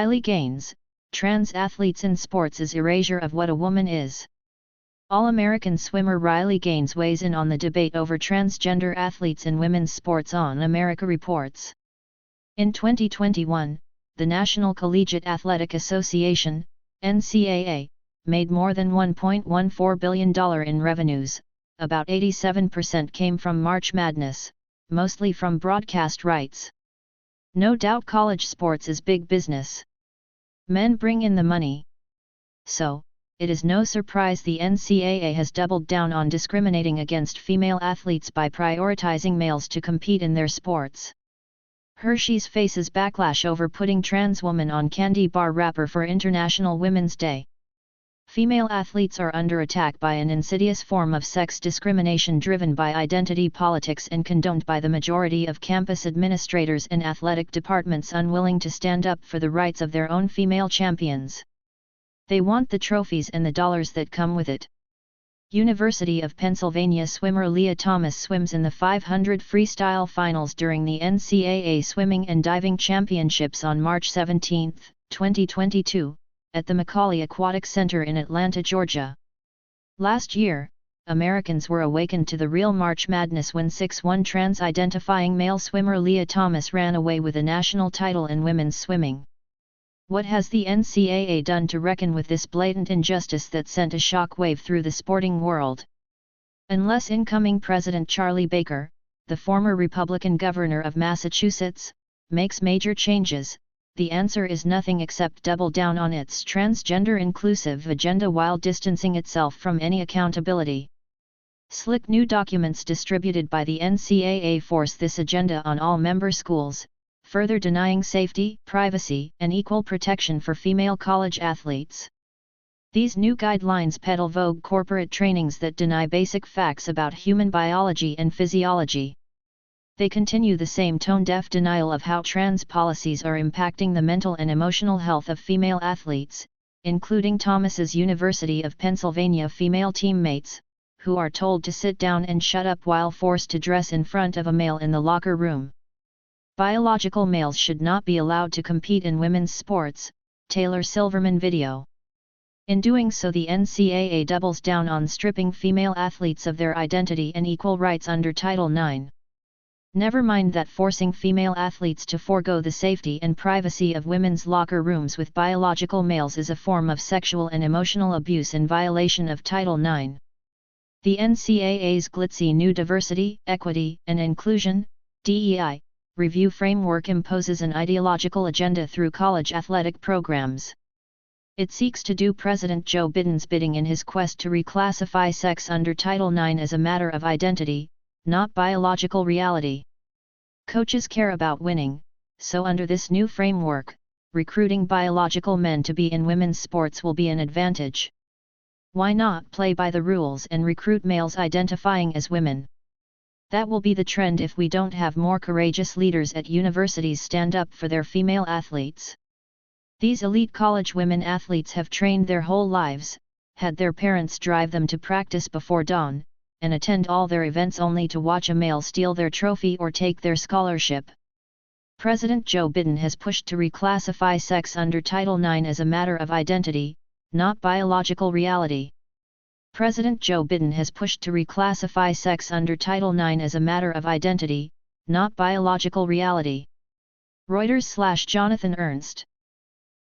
Riley Gaines, trans athletes in sports is erasure of what a woman is. All-American swimmer Riley Gaines weighs in on the debate over transgender athletes in women's sports on America Reports. In 2021, the National Collegiate Athletic Association, NCAA, made more than $1.14 billion in revenues. About 87% came from March Madness, mostly from broadcast rights. No doubt college sports is big business. Men bring in the money. So, it is no surprise the NCAA has doubled down on discriminating against female athletes by prioritizing males to compete in their sports. Hershey's faces backlash over putting trans woman on candy bar wrapper for International Women's Day. Female athletes are under attack by an insidious form of sex discrimination driven by identity politics and condoned by the majority of campus administrators and athletic departments unwilling to stand up for the rights of their own female champions. They want the trophies and the dollars that come with it. University of Pennsylvania swimmer Leah Thomas swims in the 500 freestyle finals during the NCAA Swimming and Diving Championships on March 17, 2022. At the Macaulay Aquatic Center in Atlanta, Georgia. Last year, Americans were awakened to the real March Madness when 6'1" trans-identifying male swimmer Leah Thomas ran away with a national title in women's swimming. What has the NCAA done to reckon with this blatant injustice that sent a shockwave through the sporting world? Unless incoming President Charlie Baker, the former Republican governor of Massachusetts, makes major changes, the answer is nothing except double down on its transgender-inclusive agenda while distancing itself from any accountability. Slick new documents distributed by the NCAA force this agenda on all member schools, further denying safety, privacy, and equal protection for female college athletes. These new guidelines peddle vogue corporate trainings that deny basic facts about human biology and physiology. They continue the same tone-deaf denial of how trans policies are impacting the mental and emotional health of female athletes, including Thomas's University of Pennsylvania female teammates, who are told to sit down and shut up while forced to dress in front of a male in the locker room. Biological males should not be allowed to compete in women's sports, Taylor Silverman video. In doing so, the NCAA doubles down on stripping female athletes of their identity and equal rights under Title IX. Never mind that forcing female athletes to forego the safety and privacy of women's locker rooms with biological males is a form of sexual and emotional abuse in violation of Title IX. The NCAA's glitzy new Diversity, Equity, and Inclusion (DEI) review framework imposes an ideological agenda through college athletic programs. It seeks to do President Joe Biden's bidding in his quest to reclassify sex under Title IX as a matter of identity, not biological reality. Coaches care about winning, so under this new framework, recruiting biological men to be in women's sports will be an advantage. Why not play by the rules and recruit males identifying as women? That will be the trend if we don't have more courageous leaders at universities stand up for their female athletes. These elite college women athletes have trained their whole lives, had their parents drive them to practice before dawn, and attend all their events only to watch a male steal their trophy or take their scholarship. President Joe Biden has pushed to reclassify sex under Title IX as a matter of identity, not biological reality. President Joe Biden has pushed to reclassify sex under Title IX as a matter of identity, not biological reality. Reuters/Jonathan Ernst.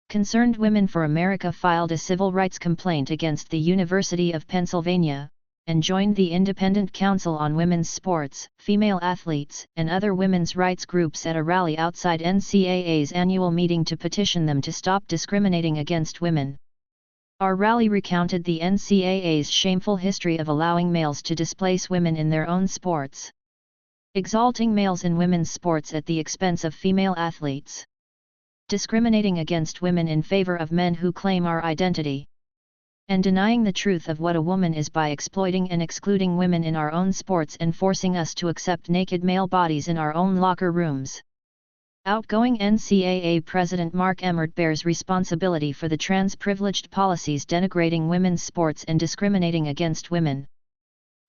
Concerned Women for America filed a civil rights complaint against the University of Pennsylvania, and joined the Independent Council on Women's Sports, Female Athletes, and other women's rights groups at a rally outside NCAA's annual meeting to petition them to stop discriminating against women. Our rally recounted the NCAA's shameful history of allowing males to displace women in their own sports, exalting males in women's sports at the expense of female athletes, discriminating against women in favor of men who claim our identity, and denying the truth of what a woman is by exploiting and excluding women in our own sports and forcing us to accept naked male bodies in our own locker rooms. Outgoing NCAA President Mark Emmert bears responsibility for the trans-privileged policies denigrating women's sports and discriminating against women.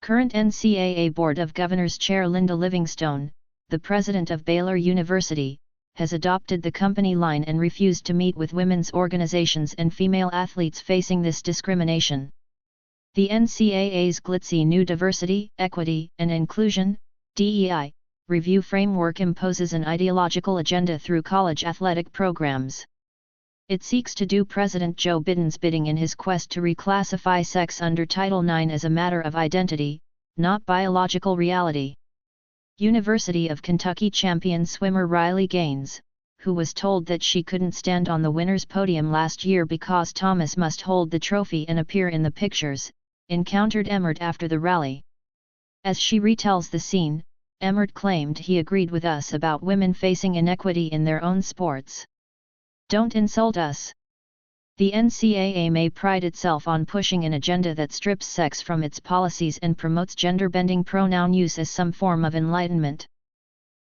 Current NCAA Board of Governors Chair Linda Livingstone, the president of Baylor University, has adopted the company line and refused to meet with women's organizations and female athletes facing this discrimination. The NCAA's glitzy new Diversity, Equity, and Inclusion (DEI) review framework imposes an ideological agenda through college athletic programs. It seeks to do President Joe Biden's bidding in his quest to reclassify sex under Title IX as a matter of identity, not biological reality. University of Kentucky champion swimmer Riley Gaines, who was told that she couldn't stand on the winner's podium last year because Thomas must hold the trophy and appear in the pictures, encountered Emmert after the rally. As she retells the scene, Emmert claimed he agreed with us about women facing inequity in their own sports. "Don't insult us." The NCAA may pride itself on pushing an agenda that strips sex from its policies and promotes gender-bending pronoun use as some form of enlightenment.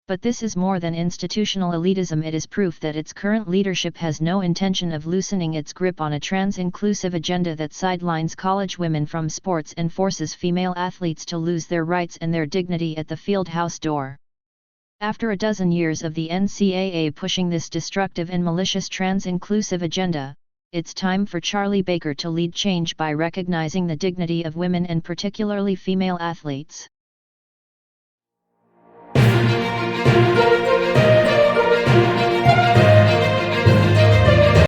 But this is more than institutional elitism. It is proof that its current leadership has no intention of loosening its grip on a trans-inclusive agenda that sidelines college women from sports and forces female athletes to lose their rights and their dignity at the fieldhouse door. After a dozen years of the NCAA pushing this destructive and malicious trans-inclusive agenda, it's time for Charlie Baker to lead change by recognizing the dignity of women and particularly female athletes.